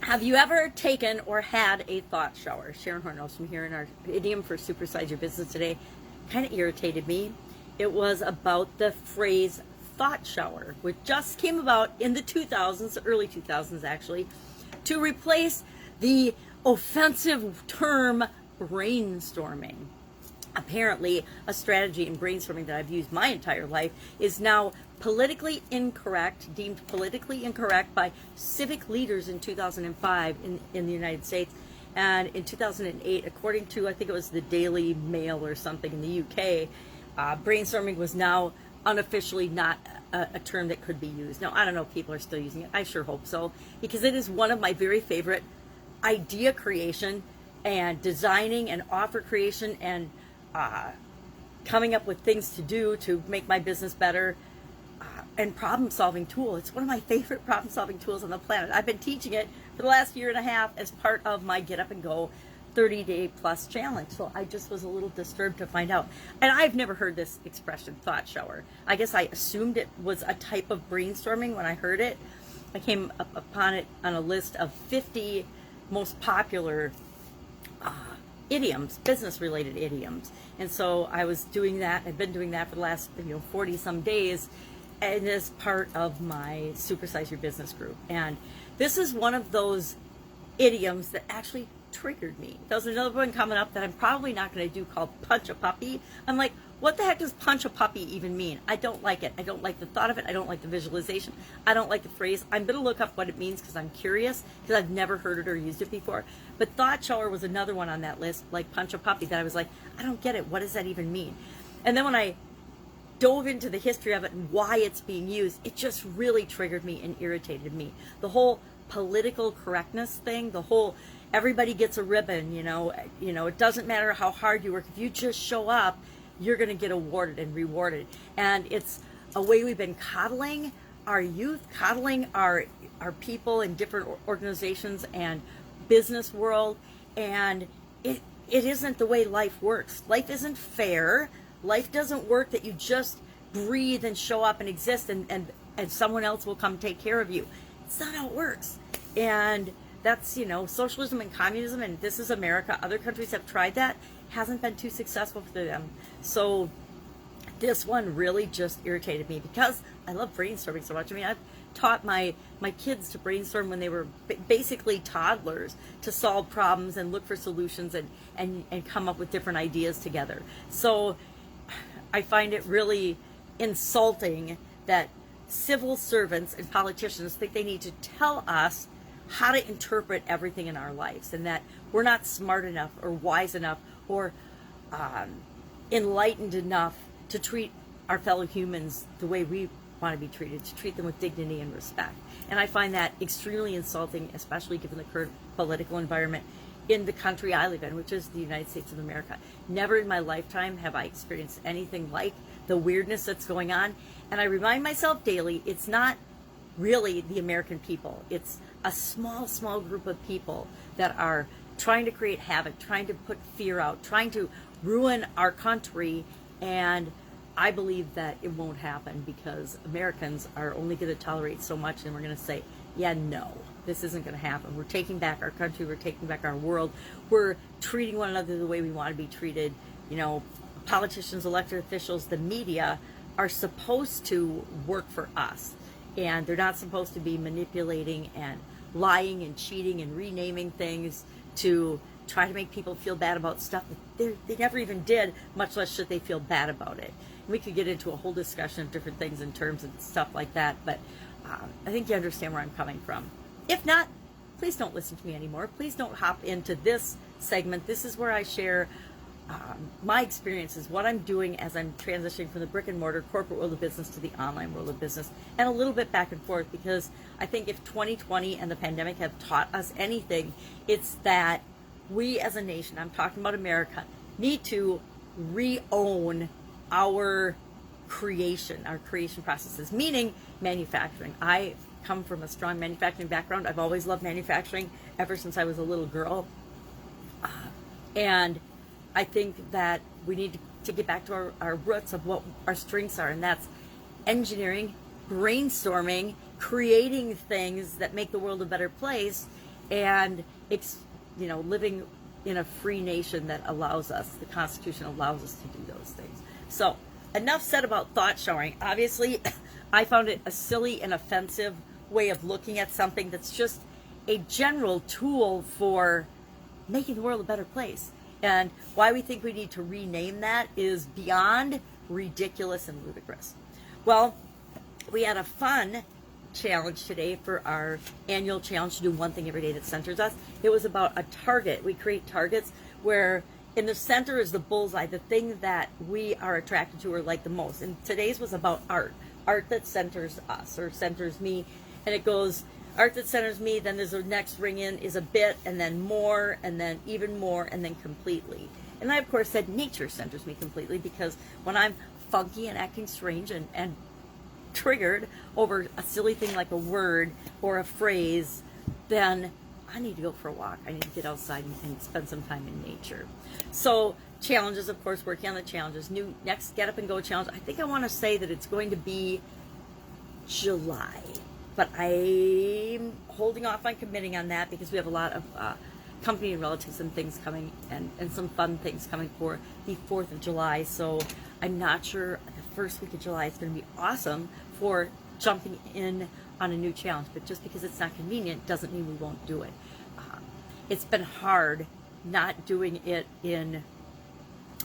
Have you ever taken or had a thought shower? Sharon Horne-Ellstrom here, in our idiom for Supersize Your Business today kind of irritated me. It was about the phrase thought shower, which just came about in the 2000s, early 2000s actually, to replace the offensive term brainstorming. Apparently, a strategy in brainstorming that I've used my entire life is now politically incorrect, deemed politically incorrect by civic leaders in 2005 in the United States. And in 2008, according to, I think it was the Daily Mail or something in the UK, brainstorming was now unofficially not a term that could be used. Now, I don't know if people are still using it. I sure hope so, because it is one of my very favorite idea creation and designing and offer creation and coming up with things to do to make my business better and problem solving tool. It's one of my favorite problem solving tools on the planet. I've been teaching it for the last year and a half as part of my Get Up and Go 30-day plus challenge. So I just was a little disturbed to find out. And I've never heard this expression, thought shower. I guess I assumed it was a type of brainstorming when I heard it. I came upon it on a list of 50 most popular idioms, business-related idioms. And so I was doing that. I've been doing that for the last 40 some days, and as part of my Supersize Your Business group. And this is one of those idioms that actually triggered me. There's another one coming up that I'm probably not going to do called punch a puppy. I'm like, what the heck does punch a puppy even mean? I don't like it. I don't like the thought of it. I don't like the visualization. I don't like the phrase. I'm going to look up what it means because I'm curious, because I've never heard it or used it before. But thought shower was another one on that list, like punch a puppy, that I was like, I don't get it. What does that even mean? And then when I dove into the history of it and why it's being used, it just really triggered me and irritated me. The whole political correctness thing, the whole everybody gets a ribbon, it doesn't matter how hard you work. If you just show up, you're going to get awarded and rewarded. And it's a way we've been coddling our youth, coddling our people in different organizations and business world. And it isn't the way life works. Life isn't fair. Life doesn't work that you just breathe and show up and exist and someone else will come take care of you. It's not how it works. And that's, socialism and communism, and this is America. Other countries have tried that. Hasn't been too successful for them. So this one really just irritated me because I love brainstorming so much. I mean, I've taught my kids to brainstorm when they were basically toddlers, to solve problems and look for solutions and come up with different ideas together. So I find it really insulting that civil servants and politicians think they need to tell us how to interpret everything in our lives, and that we're not smart enough or wise enough or enlightened enough to treat our fellow humans the way we want to be treated, to treat them with dignity and respect. And I find that extremely insulting, especially given the current political environment in the country I live in, which is the United States of America. Never in my lifetime have I experienced anything like the weirdness that's going on. And I remind myself daily, it's not really the American people. It's a small group of people that are trying to create havoc, trying to put fear out, trying to ruin our country. And I believe that it won't happen because Americans are only going to tolerate so much, and we're going to say, yeah, no, this isn't going to happen. We're taking back our country. We're taking back our world. We're treating one another the way we want to be treated. Politicians, elected officials, the media are supposed to work for us. And they're not supposed to be manipulating and lying and cheating and renaming things to try to make people feel bad about stuff that they never even did, much less should they feel bad about it. And we could get into a whole discussion of different things in terms of stuff like that, but I think you understand where I'm coming from. If not, please don't listen to me anymore. Please don't hop into this segment. This is where I share my experiences, what I'm doing as I'm transitioning from the brick and mortar corporate world of business to the online world of business, and a little bit back and forth, because I think if 2020 and the pandemic have taught us anything, it's that we as a nation, I'm talking about America, need to re-own our creation processes, meaning manufacturing. I come from a strong manufacturing background. I've always loved manufacturing ever since I was a little girl. And I think that we need to get back to our roots of what our strengths are, and that's engineering, brainstorming, creating things that make the world a better place, and living in a free nation that allows us, the Constitution allows us to do those things. So enough said about thought showering. Obviously, I found it a silly and offensive way of looking at something that's just a general tool for making the world a better place. And why we think we need to rename that is beyond ridiculous and ludicrous. Well, we had a fun challenge today for our annual challenge to do one thing every day that centers us. It was about a target. We create targets where in the center is the bullseye, the thing that we are attracted to or like the most. And today's was about art that centers us or centers me. And it goes, art that centers me, then there's a next ring in is a bit, and then more, and then even more, and then completely. And I, of course, said nature centers me completely, because when I'm funky and acting strange and triggered over a silly thing like a word or a phrase, then I need to go for a walk. I need to get outside and spend some time in nature. So challenges, of course, working on the challenges. Next Get Up and Go challenge. I think I want to say that it's going to be July, but I'm holding off on committing on that because we have a lot of company and relatives and things coming, and some fun things coming for the 4th of July. So I'm not sure. The first week of July is going to be awesome for jumping in on a new challenge, but just because it's not convenient doesn't mean we won't do it. It's been hard not doing it in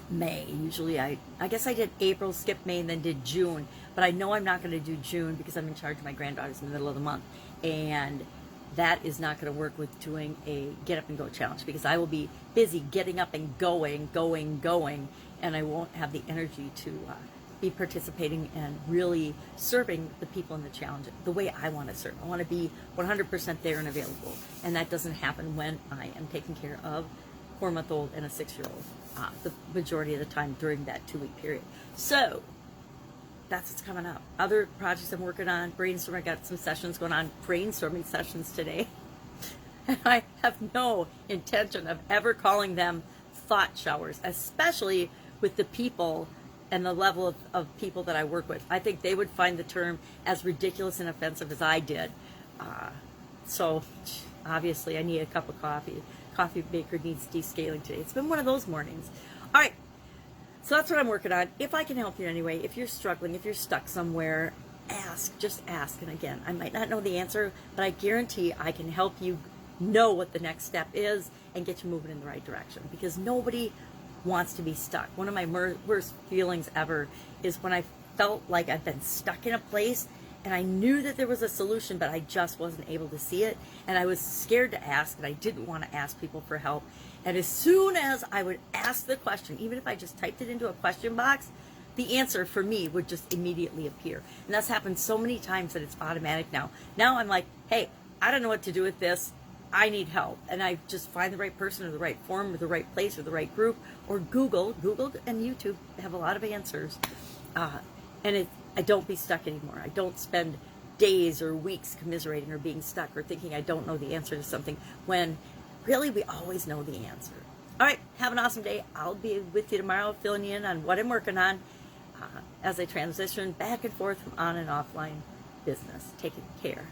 May. Usually I guess I did April, skipped May, and then did June, but I know I'm not going to do June because I'm in charge of my granddaughters in the middle of the month, and that is not going to work with doing a Get Up and Go challenge because I will be busy getting up and going, and I won't have the energy to be participating and really serving the people in the challenge the way I want to serve. I want to be 100% there and available, and that doesn't happen when I am taking care of a 4-month-old and a 6-year-old the majority of the time during that 2-week period. So that's what's coming up. Other projects I'm working on, brainstorming. I got some sessions going on, brainstorming sessions today. And I have no intention of ever calling them thought showers, especially with the people and the level of people that I work with. I think they would find the term as ridiculous and offensive as I did. So obviously I need a cup of coffee. Coffee maker needs descaling today. It's been one of those mornings. All right. So that's what I'm working on. If I can help you in any way, if you're struggling, if you're stuck somewhere, ask. Just ask. And again, I might not know the answer, but I guarantee I can help you know what the next step is and get you moving in the right direction, because nobody wants to be stuck. One of my worst feelings ever is when I felt like I've been stuck in a place and I knew that there was a solution, but I just wasn't able to see it. And I was scared to ask, and I didn't want to ask people for help. And as soon as I would ask the question, even if I just typed it into a question box, the answer for me would just immediately appear. And that's happened so many times that it's automatic now. Now I'm like, hey, I don't know what to do with this. I need help. And I just find the right person or the right forum or the right place or the right group, or Google and YouTube have a lot of answers. I don't be stuck anymore. I don't spend days or weeks commiserating or being stuck or thinking I don't know the answer to something when really we always know the answer. All right, have an awesome day. I'll be with you tomorrow filling you in on what I'm working on as I transition back and forth from on and offline business. Take care.